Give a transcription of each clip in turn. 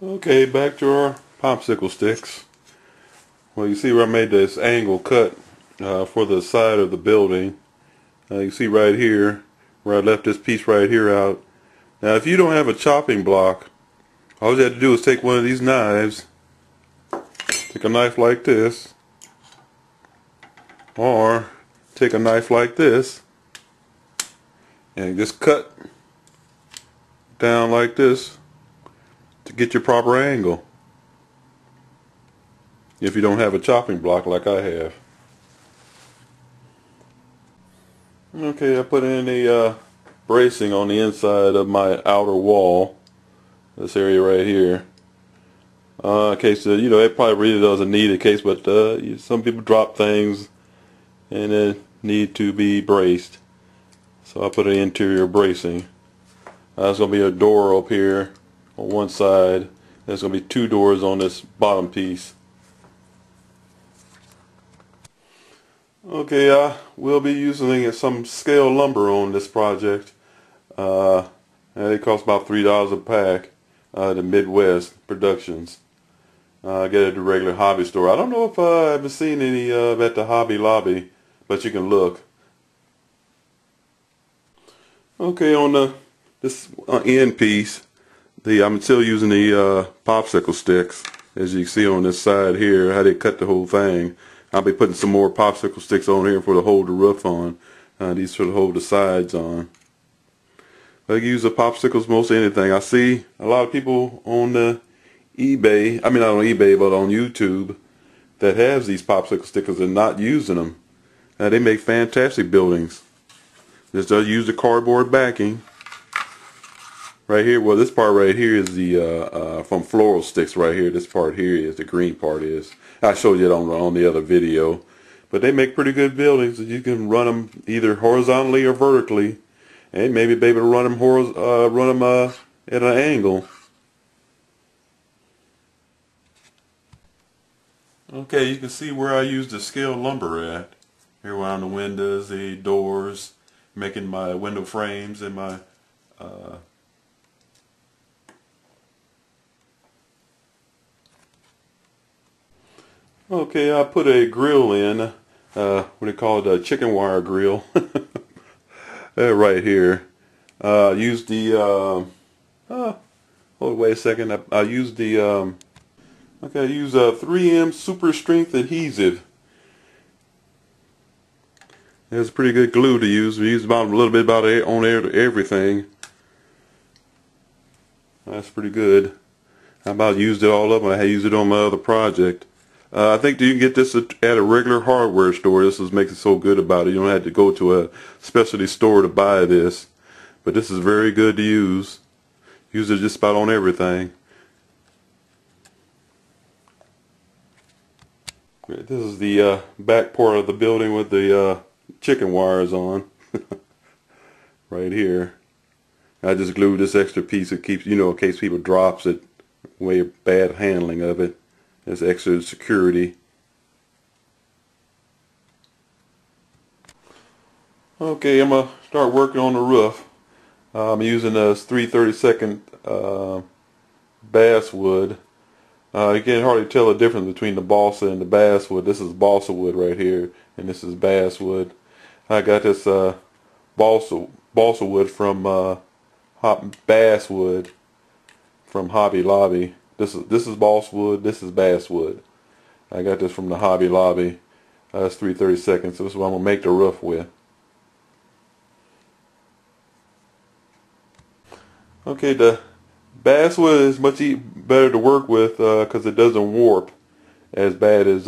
Okay, back to our popsicle sticks. Well, you see where I made this angle cut for the side of the building. You see right here where I left this piece right here out. Now if you don't have a chopping block, all you have to do is take one of these knives, take a knife like this, or take a knife like this, and just cut down like this to get your proper angle. If you don't have a chopping block like I have. Okay, I put in the bracing on the inside of my outer wall, this area right here. In case it probably really doesn't need a case, but some people drop things and it need to be braced. So I put an interior bracing. There's going to be a door up here on one side. There's going to be two doors on this bottom piece. Okay, I will be using some scale lumber on this project. It costs about $3 a pack. The Midwest Productions. I get it at the regular hobby store. I don't know if I ever seen any at the Hobby Lobby, but you can look. Okay, on this end piece, I'm still using the popsicle sticks. As you can see on this side here, how they cut the whole thing. I'll be putting some more popsicle sticks on here for to hold the roof on. These sort of hold the sides on. I can use the popsicles most anything. I see a lot of people on eBay, I mean not on eBay, but on YouTube, that has these popsicle stickers and not using them. They make fantastic buildings. Just use the cardboard backing. Right here, well this part right here is the from Floral Sticks right here. This part here is the green part is. I showed you it on the other video. But they make pretty good buildings. You can run them either horizontally or vertically. And maybe be able to run them at an angle. Okay, you can see where I used the scale lumber at. Here around the windows, the doors, making my window frames and my okay, I put a grill in, what do you call it, a chicken wire grill, right here. Use the, wait a second, I used the, okay, I use a 3M super strength adhesive. It's pretty good glue to use. We use about a little bit about on everything. That's pretty good. I about used it all up when I used it on my other project. I think you can get this at a regular hardware store. This is makes it so good about it. You don't have to go to a specialty store to buy this. But this is very good to use. Use it just about on everything. This is the back part of the building with the chicken wires on. Right here. I just glued this extra piece. It keeps, in case people drops it. Way bad handling of it. There's extra security. Okay, I'm going to start working on the roof. I'm using this 3/32 basswood. You can't hardly tell the difference between the balsa and the basswood. This is balsa wood right here, and this is basswood. I got this balsa wood from basswood from Hobby Lobby. This is balsa wood. This is basswood. I got this from the Hobby Lobby. That's 3/32. So this is what I'm gonna make the roof with. Okay, the basswood is much better to work with because it doesn't warp as bad as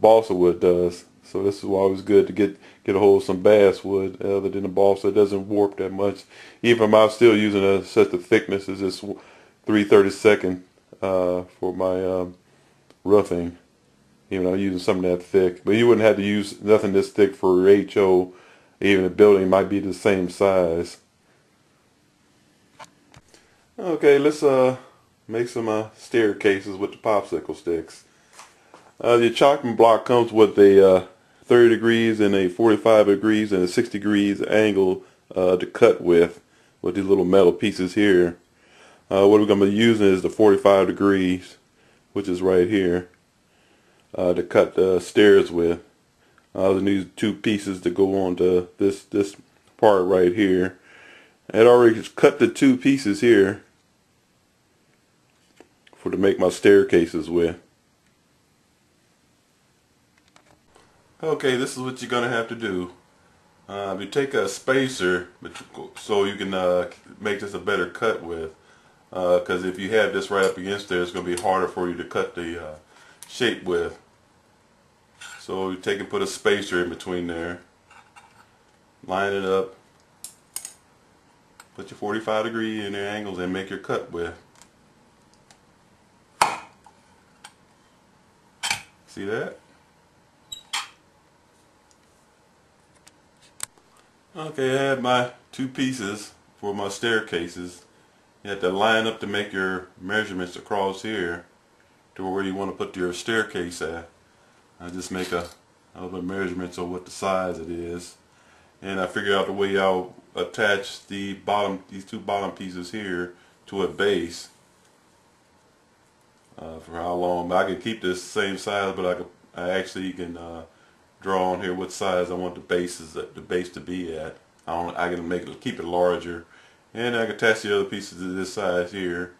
balsa wood does. So this is why it was good to get a hold of some basswood. Other than the balsa, it doesn't warp that much. Even if I'm still using such a thickness as this 3/32 for my roofing. Even I'm using something that thick. But you wouldn't have to use nothing this thick for your HO. Even the building might be the same size. Okay, let's make some staircases with the popsicle sticks. The chopping block comes with a 30 degrees and a 45 degrees and a 60 degrees angle to cut with these little metal pieces here. What we're going to be using is the 45 degrees, which is right here, to cut the stairs with. I need two pieces to go on to this part right here. I had already cut the two pieces here to make my staircases with. Okay, this is what you're gonna have to do. You take a spacer so you can make this a better cut with. Because if you have this right up against there, it's gonna be harder for you to cut the shape with. So you take and put a spacer in between there. Line it up. Put your 45-degree in their angles and make your cut with. See that? Okay, I have my two pieces for my staircases. You have to line up to make your measurements across here to where you want to put your staircase at. I just make a little measurements of what the size it is, and I figure out the way I'll attach these two bottom pieces here to a base. For how long? I can keep this same size, but I actually can draw on here what size I want the base to be at. I can keep it larger, and I can attach the other pieces to this size here.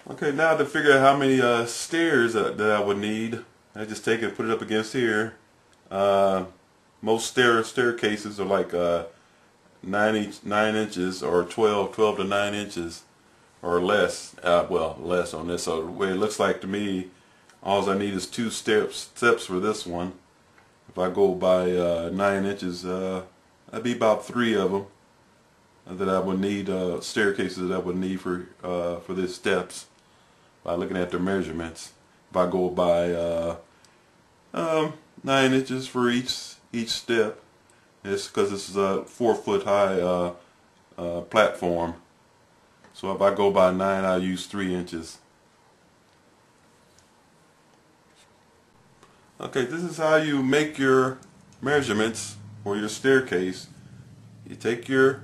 Okay, now to figure out how many stairs that I would need, I just take it and put it up against here. Most staircases are like 9 inches or 12 to 9 inches or less. Well, less on this. So the way it looks like to me, all I need is 2 steps for this one. If I go by 9 inches, that'd be about 3 of them that I would need, staircases that I would need for these steps by looking at their measurements. If I go by 9 inches for each step, it's because this is a 4-foot high platform. So if I go by 9, I'll use 3 inches. Okay, this is how you make your measurements for your staircase. You take your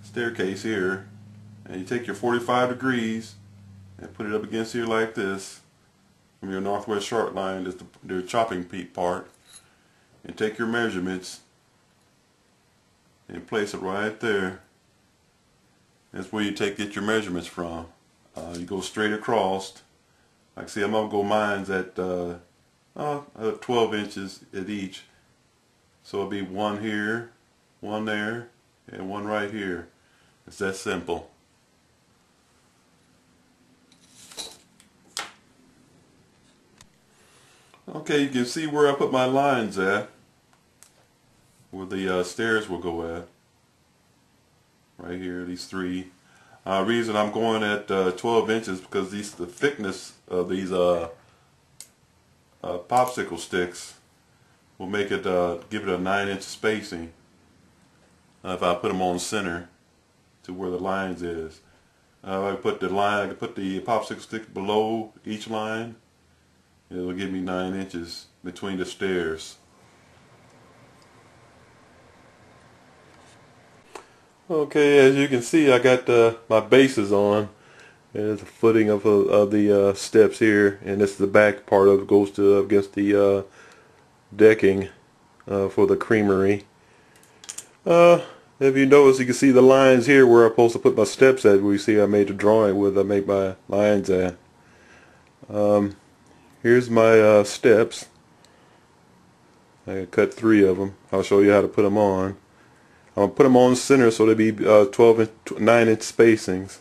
staircase here, and you take your 45 degrees and put it up against here like this from your northwest short line, that's the chopping peak part, and take your measurements and place it right there. That's where you get your measurements from. You go straight across. Like see, I'm gonna go mine's at 12 inches at each. So it'll be one here, one there, and one right here. It's that simple. Okay, you can see where I put my lines at, where the stairs will go at. Right here, these 3. Reason I'm going at 12 inches because the thickness of these popsicle sticks will make it give it a 9-inch spacing if I put them on center to where the lines is. I put the line, I can put the popsicle stick below each line. It'll give me 9 inches between the stairs. Okay, as you can see, I got my bases on. There's the footing of the steps here, and this is the back part of it goes to against the decking for the creamery. If you notice, you can see the lines here where I'm supposed to put my steps at. Where you see I made a drawing with I made my lines at. Here's my steps. I cut 3 of them. I'll show you how to put them on. I'm going to put them on center so they'll be 9-inch spacings.